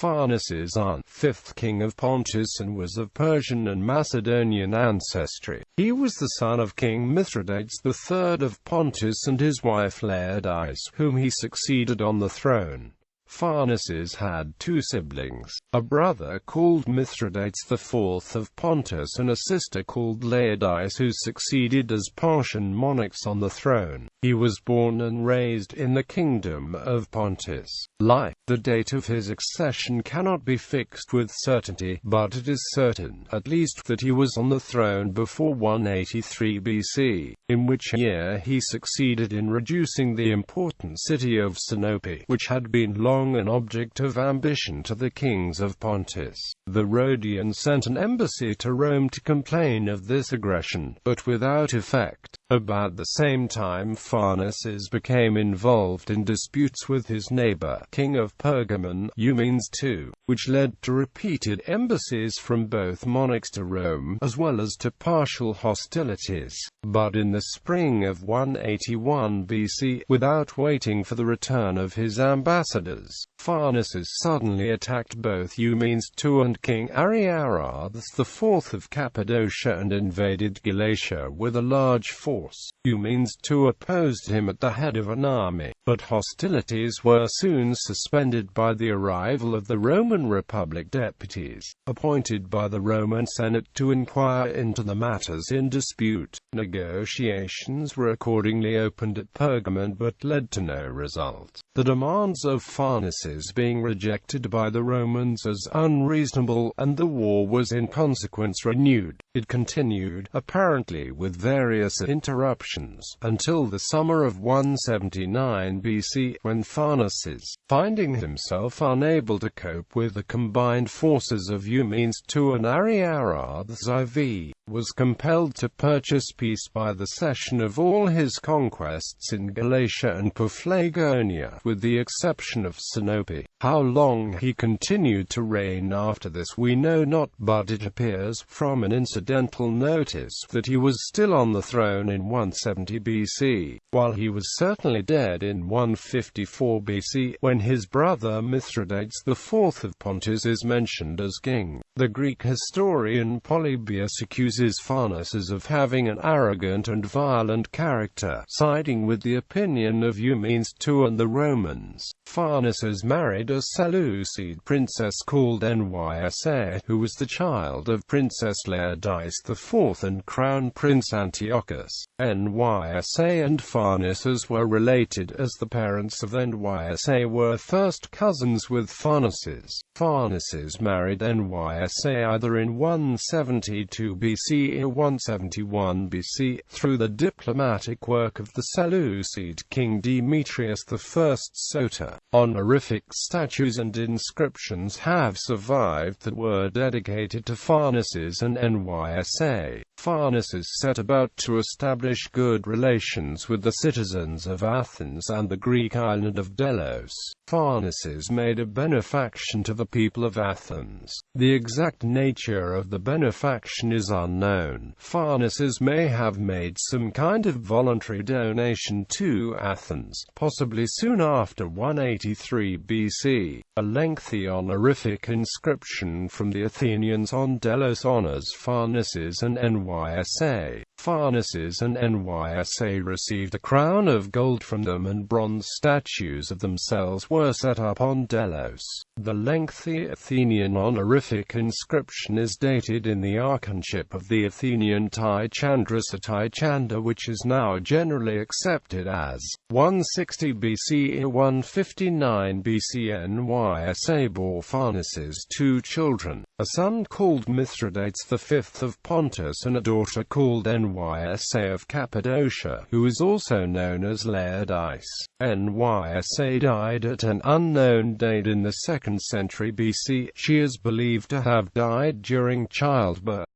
Pharnaces I, 5th king of Pontus, and was of Persian and Macedonian ancestry. He was the son of King Mithridates III of Pontus and his wife Laodice, whom he succeeded on the throne. Pharnaces had two siblings, a brother called Mithridates IV of Pontus and a sister called Laodice, who succeeded as Pontian monarchs on the throne. He was born and raised in the Kingdom of Pontus. The date of his accession cannot be fixed with certainty, but it is certain, at least, that he was on the throne before 183 BC, in which year he succeeded in reducing the important city of Sinope, which had been long an object of ambition to the kings of Pontus. The Rhodians sent an embassy to Rome to complain of this aggression, but without effect. About the same time, Pharnaces became involved in disputes with his neighbor, king of Pergamon, Eumenes II, which led to repeated embassies from both monarchs to Rome, as well as to partial hostilities. But in the spring of 181 BC, without waiting for the return of his ambassadors, Pharnaces suddenly attacked both Eumenes II and King Ariarathes IV of Cappadocia and invaded Galatia with a large force. Eumenes II opposed him at the head of an army, but hostilities were soon suspended by the arrival of the Roman Republic deputies, appointed by the Roman Senate to inquire into the matters in dispute. Negotiations were accordingly opened at Pergamon but led to no result, the demands of Pharnaces being rejected by the Romans as unreasonable, and the war was in consequence renewed. It continued, apparently with various interruptions, until the summer of 179 BC, when Pharnaces, finding himself unable to cope with the combined forces of Eumenes II and Ariarathes IV, was compelled to purchase peace by the cession of all his conquests in Galatia and Paphlagonia, with the exception of Sinope. How long he continued to reign after this we know not, but it appears from an incidental notice that he was still on the throne in 170 BC, while he was certainly dead in 154 BC, when his brother Mithridates IV of Pontus is mentioned as king. The Greek historian Polybius accuses Pharnaces of having an arrogant and violent character, siding with the opinion of Eumenes II and the Romans. Pharnaces married a Seleucid princess called Nysa, who was the child of Princess Laodice IV and Crown Prince Antiochus. Nysa and Pharnaces were related, as the parents of Nysa were first cousins with Pharnaces. Pharnaces married Nysa either in 172 BC or 171 BC, through the diplomatic work of the Seleucid king Demetrius I Soter. Honorific statues and inscriptions have survived that were dedicated to Pharnaces and Nysa. Pharnaces set about to establish good relations with the citizens of Athens and the Greek island of Delos. Pharnaces made a benefaction to the people of Athens. The exact nature of the benefaction is unknown. Pharnaces may have made some kind of voluntary donation to Athens, possibly soon after 183 BC. A lengthy honorific inscription from the Athenians on Delos honors Pharnaces and Nysa. Pharnaces and Nysa received a crown of gold from them, and bronze statues of themselves were set up on Delos. The lengthy Athenian honorific inscription is dated in the archonship of the Athenian Tychandrus Tychanda, which is now generally accepted as 160 BC or 159 BC. Nysa bore Pharnaces two children, a son called Mithridates V of Pontus and a daughter called Nysa of Cappadocia, who is also known as Laodice. Nysa died at an unknown date in the 2nd century BC. She is believed to have died during childbirth.